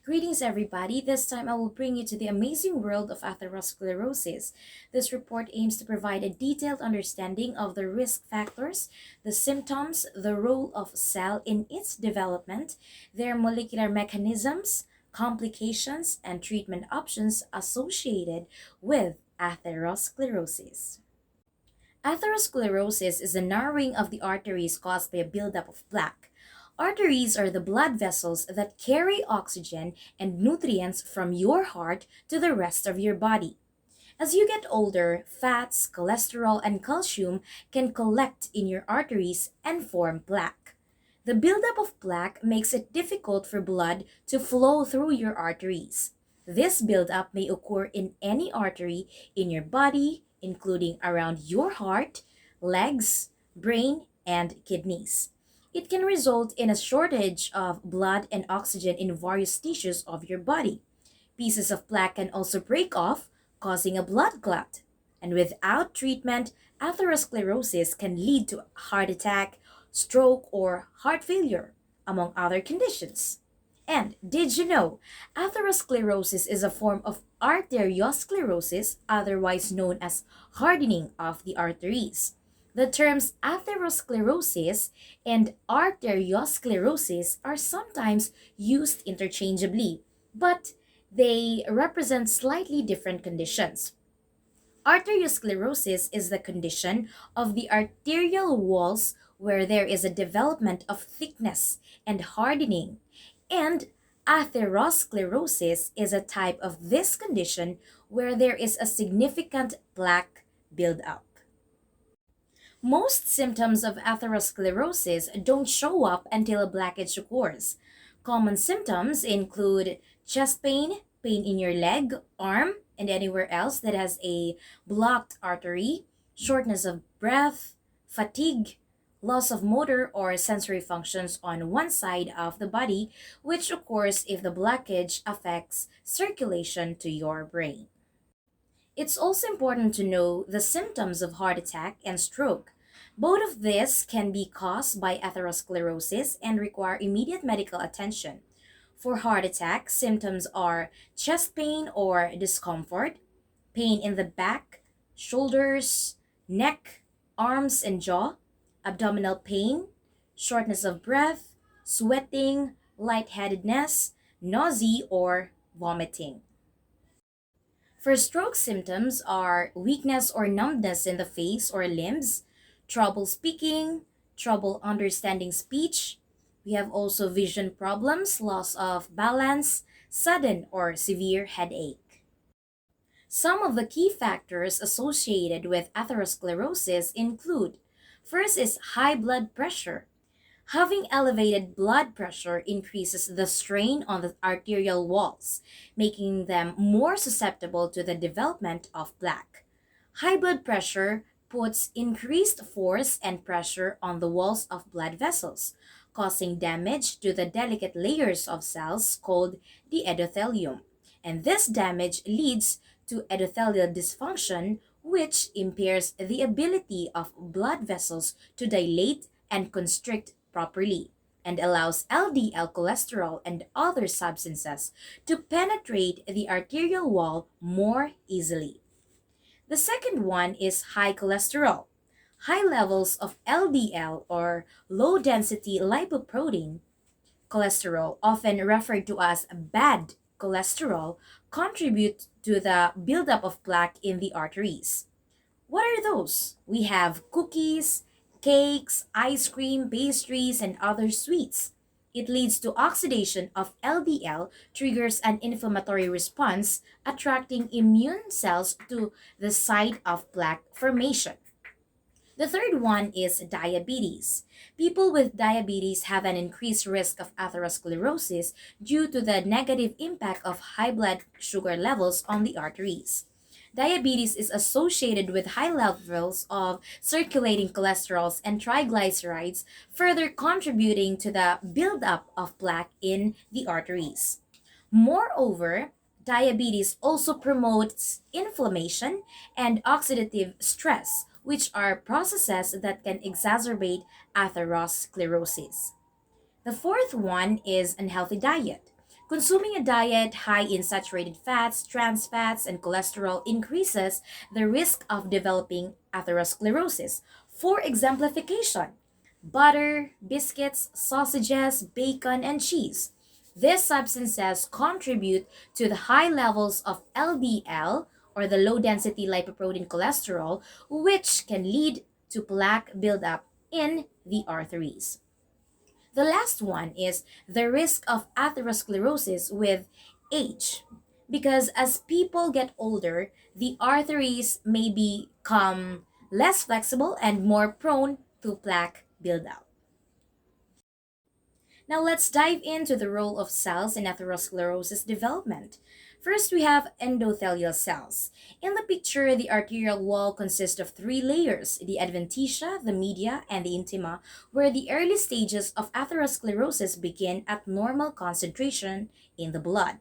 Greetings, everybody. This time I will bring you to the amazing world of atherosclerosis. This report aims to provide a detailed understanding of the risk factors, the symptoms, the role of cell in its development, their molecular mechanisms, complications, and treatment options associated with atherosclerosis. Atherosclerosis is a narrowing of the arteries caused by a buildup of plaque. Arteries are the blood vessels that carry oxygen and nutrients from your heart to the rest of your body. As you get older, fats, cholesterol, and calcium can collect in your arteries and form plaque. The buildup of plaque makes it difficult for blood to flow through your arteries. This buildup may occur in any artery in your body, including around your heart, legs, brain, and kidneys. It can result in a shortage of blood and oxygen in various tissues of your body. Pieces of plaque can also break off, causing a blood clot. And without treatment, atherosclerosis can lead to heart attack, stroke, or heart failure, among other conditions. And did you know atherosclerosis is a form of arteriosclerosis, otherwise known as hardening of the arteries? The terms atherosclerosis and arteriosclerosis are sometimes used interchangeably, but they represent slightly different conditions. Arteriosclerosis is the condition of the arterial walls where there is a development of thickness and hardening, and atherosclerosis is a type of this condition where there is a significant plaque buildup. Most symptoms of atherosclerosis don't show up until a blockage occurs. Common symptoms include chest pain, pain in your leg, arm, and anywhere else that has a blocked artery, shortness of breath, fatigue, loss of motor or sensory functions on one side of the body, which occurs if the blockage affects circulation to your brain. It's also important to know the symptoms of heart attack and stroke. Both of these can be caused by atherosclerosis and require immediate medical attention. For heart attack, symptoms are chest pain or discomfort, pain in the back, shoulders, neck, arms, and jaw, abdominal pain, shortness of breath, sweating, lightheadedness, nausea, or vomiting. For stroke, symptoms are weakness or numbness in the face or limbs, trouble speaking, trouble understanding speech. We have also vision problems, loss of balance, sudden or severe headache. Some of the key factors associated with atherosclerosis include: first is high blood pressure. Having elevated blood pressure increases the strain on the arterial walls, making them more susceptible to the development of plaque. High blood pressure puts increased force and pressure on the walls of blood vessels, causing damage to the delicate layers of cells called the endothelium. And this damage leads to endothelial dysfunction, which impairs the ability of blood vessels to dilate and constrict properly, and allows LDL cholesterol and other substances to penetrate the arterial wall more easily. The second one is high cholesterol. High levels of LDL or low density lipoprotein cholesterol, often referred to as bad cholesterol, contribute to the buildup of plaque in the arteries. What are those? We have cookies, cakes, ice cream, pastries, and other sweets. It leads to oxidation of LDL, triggers an inflammatory response, attracting immune cells to the site of plaque formation. The third one is diabetes. People with diabetes have an increased risk of atherosclerosis due to the negative impact of high blood sugar levels on the arteries. Diabetes is associated with high levels of circulating cholesterols and triglycerides, further contributing to the buildup of plaque in the arteries. Moreover, diabetes also promotes inflammation and oxidative stress, which are processes that can exacerbate atherosclerosis. The fourth one is unhealthy diet. Consuming a diet high in saturated fats, trans fats, and cholesterol increases the risk of developing atherosclerosis. For exemplification, butter, biscuits, sausages, bacon, and cheese. These substances contribute to the high levels of LDL, or the low density lipoprotein cholesterol, which can lead to plaque buildup in the arteries. The last one is the risk of atherosclerosis with age. Because as people get older, the arteries may become less flexible and more prone to plaque buildup. Now let's dive into the role of cells in atherosclerosis development. First, we have endothelial cells. In the picture, the arterial wall consists of three layers: the adventitia, the media, and the intima, where the early stages of atherosclerosis begin at normal concentration in the blood.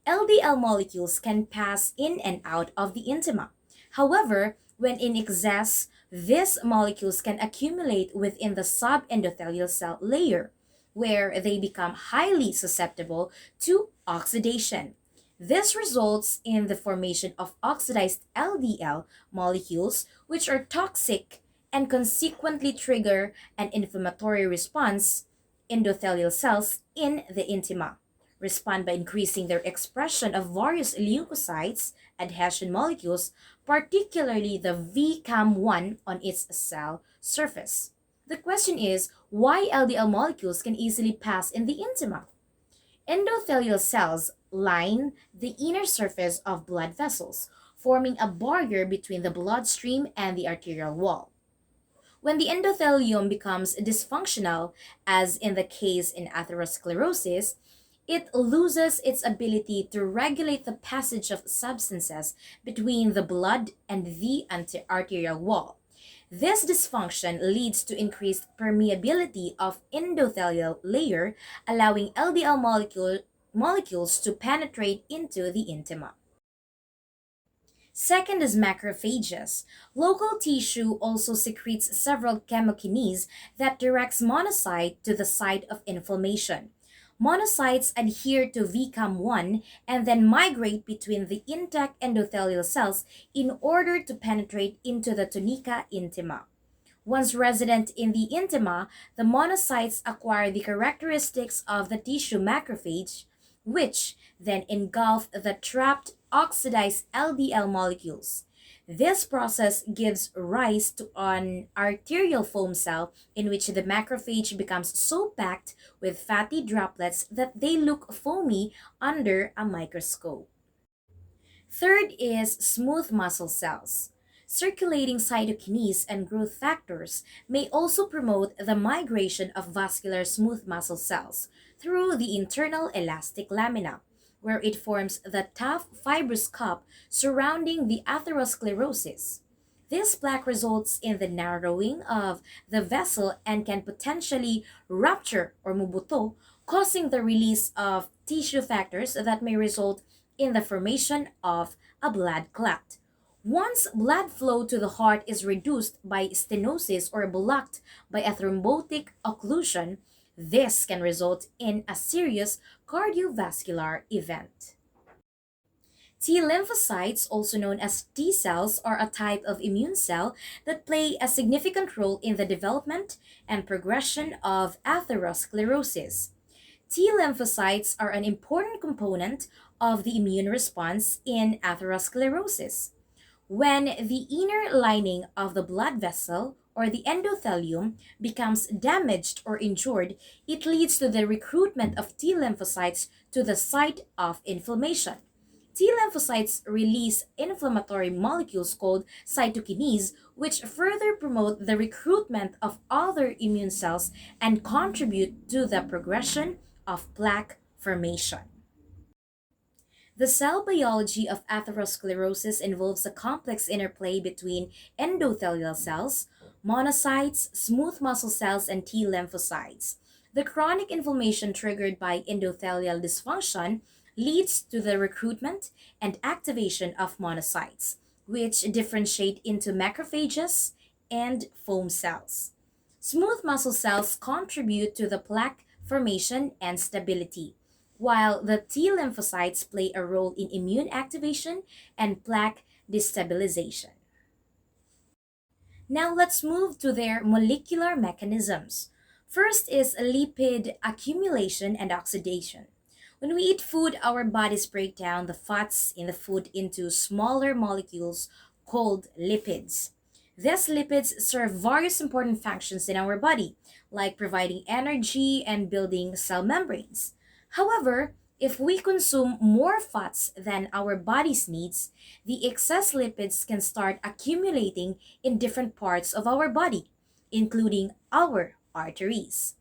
LDL molecules can pass in and out of the intima. However, when in excess, these molecules can accumulate within the subendothelial cell layer, where they become highly susceptible to oxidation. This results in the formation of oxidized LDL molecules, which are toxic and consequently trigger an inflammatory response. Endothelial cells in the intima respond by increasing their expression of various leukocytes, adhesion molecules, particularly the VCAM1 on its cell surface. The question is why LDL molecules can easily pass in the intima. Endothelial cells line the inner surface of blood vessels, forming a barrier between the bloodstream and the arterial wall. When the endothelium becomes dysfunctional, as in the case in atherosclerosis, it loses its ability to regulate the passage of substances between the blood and the arterial wall. This dysfunction leads to increased permeability of endothelial layer, allowing molecules to penetrate into the intima. Second is macrophages. Local tissue also secretes several chemokines that directs monocyte to the site of inflammation. Monocytes adhere to VCAM1 and then migrate between the intact endothelial cells in order to penetrate into the tunica intima. Once resident in the intima, the monocytes acquire the characteristics of the tissue macrophage, which then engulf the trapped oxidized LDL molecules. This process gives rise to an arterial foam cell in which the macrophage becomes so packed with fatty droplets that they look foamy under a microscope. Third is smooth muscle cells. Circulating cytokines and growth factors may also promote the migration of vascular smooth muscle cells through the internal elastic lamina, where it forms the tough fibrous cup surrounding the atherosclerosis. This plaque results in the narrowing of the vessel and can potentially rupture or mubuto, causing the release of tissue factors that may result in the formation of a blood clot. Once blood flow to the heart is reduced by stenosis or blocked by a thrombotic occlusion, this can result in a serious cardiovascular event. T lymphocytes, also known as T cells, are a type of immune cell that play a significant role in the development and progression of atherosclerosis. T lymphocytes are an important component of the immune response in atherosclerosis. When the inner lining of the blood vessel or the endothelium becomes damaged or injured, it leads to the recruitment of T lymphocytes to the site of inflammation. T lymphocytes release inflammatory molecules called cytokines, which further promote the recruitment of other immune cells and contribute to the progression of plaque formation. The cell biology of atherosclerosis involves a complex interplay between endothelial cells, monocytes, smooth muscle cells, and T lymphocytes. The chronic inflammation triggered by endothelial dysfunction leads to the recruitment and activation of monocytes, which differentiate into macrophages and foam cells. Smooth muscle cells contribute to the plaque formation and stability, while the T lymphocytes play a role in immune activation and plaque destabilization. Now let's move to their molecular mechanisms. First is lipid accumulation and oxidation. When we eat food, our bodies break down the fats in the food into smaller molecules called lipids. These lipids serve various important functions in our body, like providing energy and building cell membranes. However, if we consume more fats than our body's needs, the excess lipids can start accumulating in different parts of our body, including our arteries.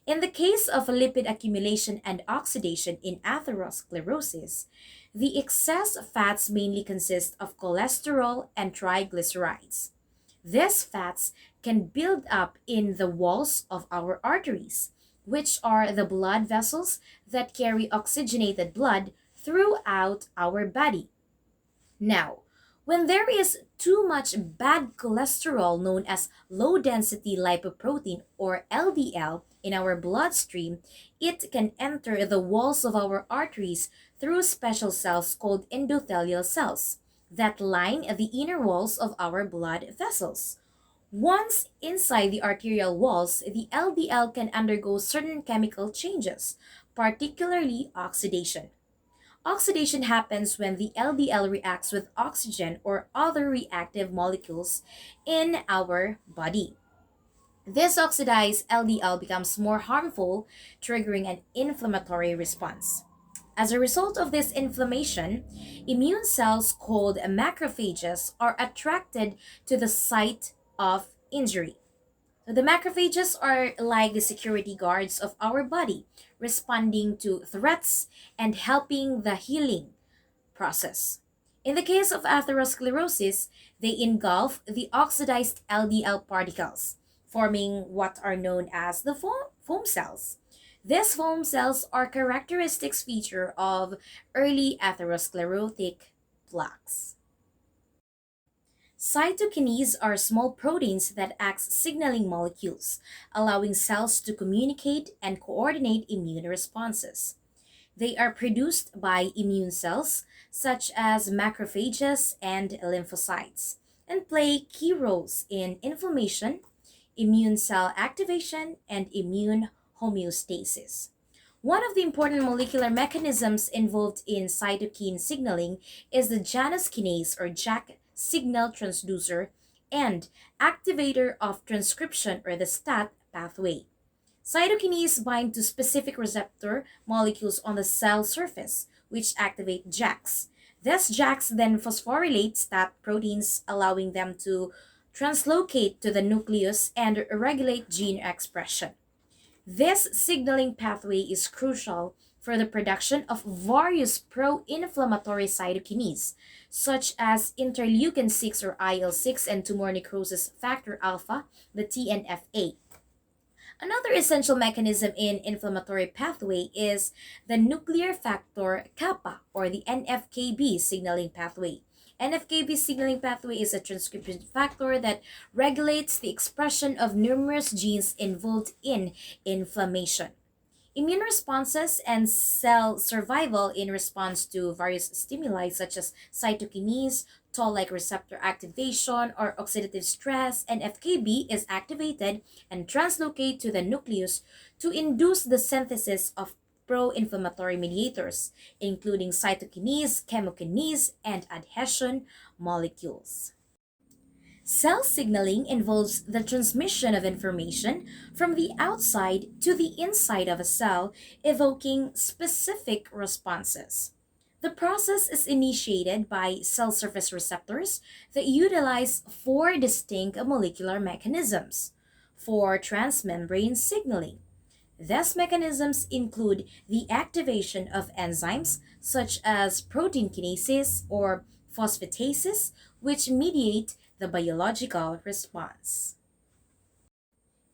In the case of lipid accumulation and oxidation in atherosclerosis, the excess fats mainly consist of cholesterol and triglycerides. These fats can build up in the walls of our arteries, which are the blood vessels that carry oxygenated blood throughout our body. Now, when there is too much bad cholesterol known as low density lipoprotein or LDL in our bloodstream, it can enter the walls of our arteries through special cells called endothelial cells that line the inner walls of our blood vessels. Once inside the arterial walls, the LDL can undergo certain chemical changes, particularly oxidation. Oxidation happens when the LDL reacts with oxygen or other reactive molecules in our body. This oxidized LDL becomes more harmful, triggering an inflammatory response. As a result of this inflammation, immune cells called macrophages are attracted to the site of injury. So the macrophages are like the security guards of our body, responding to threats and helping the healing process. In the case of atherosclerosis, they engulf the oxidized LDL particles, forming what are known as the foam cells. These foam cells are characteristics feature of early atherosclerotic plaques. Cytokines are small proteins that act signaling molecules, allowing cells to communicate and coordinate immune responses. They are produced by immune cells, such as macrophages and lymphocytes, and play key roles in inflammation, immune cell activation, and immune homeostasis. One of the important molecular mechanisms involved in cytokine signaling is the Janus kinase or JAK signal transducer and activator of transcription or the STAT pathway. Cytokinase bind to specific receptor molecules on the cell surface, which activate JAKs. These JAKs then phosphorylate STAT proteins, allowing them to translocate to the nucleus and regulate gene expression. This signaling pathway is crucial for the production of various pro-inflammatory cytokines, such as interleukin 6 or IL-6 and tumor necrosis factor alpha, the TNFA. Another essential mechanism in inflammatory pathway is the nuclear factor kappa or the NFKB signaling pathway. NFKB signaling pathway is a transcription factor that regulates the expression of numerous genes involved in inflammation. Immune responses and cell survival in response to various stimuli such as cytokinase, toll-like receptor activation, or oxidative stress, and FKB is activated and translocate to the nucleus to induce the synthesis of pro-inflammatory mediators, including cytokinase, chemokinase, and adhesion molecules. Cell signaling involves the transmission of information from the outside to the inside of a cell, evoking specific responses. The process is initiated by cell surface receptors that utilize four distinct molecular mechanisms for transmembrane signaling. These mechanisms include the activation of enzymes such as protein kinases or phosphatases, which mediate the biological response.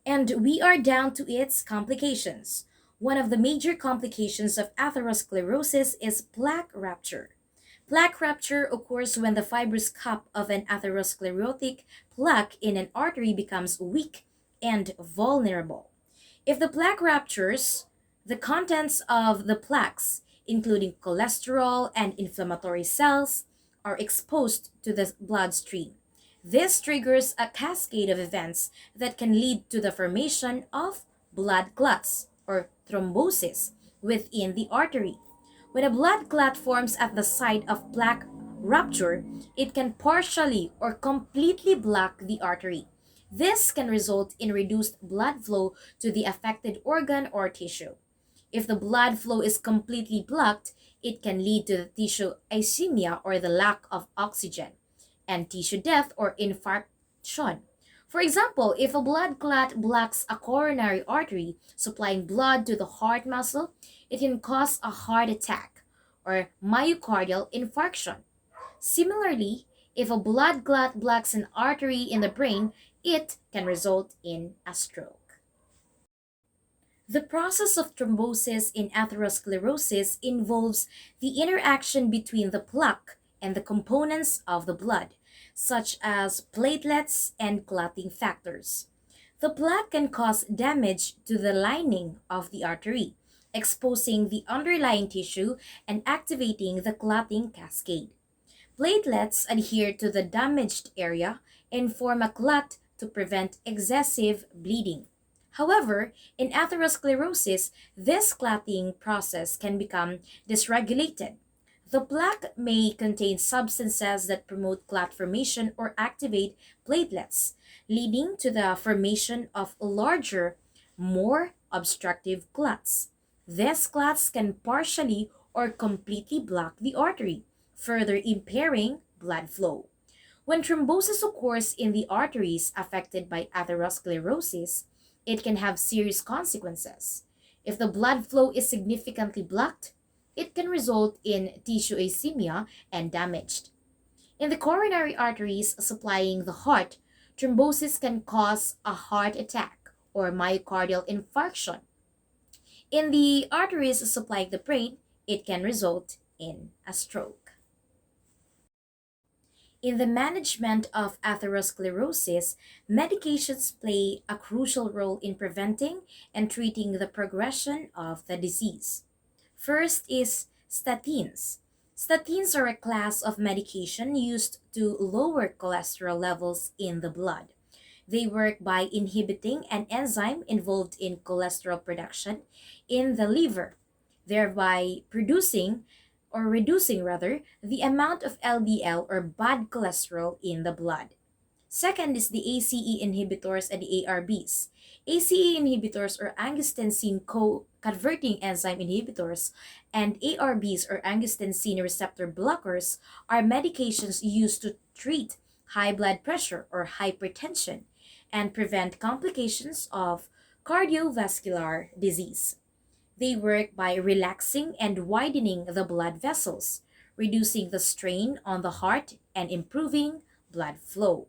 And we are down to its complications. One of the major complications of atherosclerosis is plaque rupture. Plaque rupture occurs when the fibrous cup of an atherosclerotic plaque in an artery becomes weak and vulnerable. If the plaque ruptures, The contents of the plaques, including cholesterol and inflammatory cells, are exposed to the bloodstream. This triggers a cascade of events that can lead to the formation of blood clots or thrombosis within the artery. When a blood clot forms at the site of plaque rupture, it can partially or completely block the artery. This can result in reduced blood flow to the affected organ or tissue. If the blood flow is completely blocked, it can lead to the tissue ischemia or the lack of oxygen, and tissue death or infarction. For example, if a blood clot blocks a coronary artery supplying blood to the heart muscle, it can cause a heart attack or myocardial infarction. Similarly, if a blood clot blocks an artery in the brain, it can result in a stroke. The process of thrombosis in atherosclerosis involves the interaction between the plaque and the components of the blood, such as platelets and clotting factors. The plaque can cause damage to the lining of the artery, exposing the underlying tissue and activating the clotting cascade. Platelets adhere to the damaged area and form a clot to prevent excessive bleeding. However, in atherosclerosis, this clotting process can become dysregulated. The plaque may contain substances that promote clot formation or activate platelets, leading to the formation of larger, more obstructive clots. These clots can partially or completely block the artery, further impairing blood flow. When thrombosis occurs in the arteries affected by atherosclerosis, it can have serious consequences. If the blood flow is significantly blocked, it can result in tissue ischemia and damage. In the coronary arteries supplying the heart, thrombosis can cause a heart attack or myocardial infarction. In the arteries supplying the brain, it can result in a stroke. In the management of atherosclerosis, medications play a crucial role in preventing and treating the progression of the disease. First is statins. Statins are a class of medication used to lower cholesterol levels in the blood. They work by inhibiting an enzyme involved in cholesterol production in the liver, thereby producing or reducing rather the amount of LDL or bad cholesterol in the blood. Second is the ACE inhibitors and the ARBs. ACE inhibitors or angiotensin converting enzyme inhibitors and ARBs or angiotensin receptor blockers are medications used to treat high blood pressure or hypertension and prevent complications of cardiovascular disease. They work by relaxing and widening the blood vessels, reducing the strain on the heart and improving blood flow.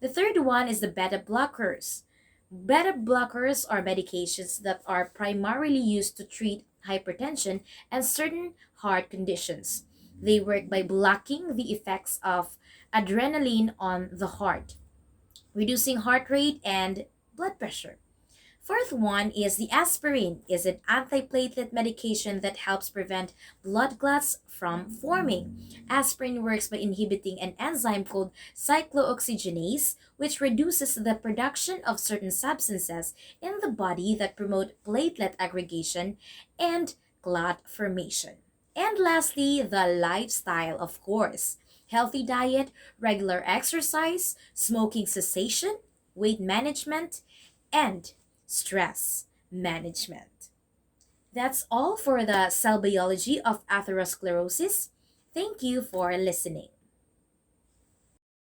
The third one is the beta blockers. Beta blockers are medications that are primarily used to treat hypertension and certain heart conditions. They work by blocking the effects of adrenaline on the heart, reducing heart rate and blood pressure. Fourth one is the aspirin is an antiplatelet medication that helps prevent blood clots from forming. Aspirin works by inhibiting an enzyme called cyclooxygenase, which reduces the production of certain substances in the body that promote platelet aggregation and clot formation. And lastly, the lifestyle, of course. Healthy diet, regular exercise, smoking cessation, weight management, and stress management. That's all for the cell biology of atherosclerosis. Thank you for listening.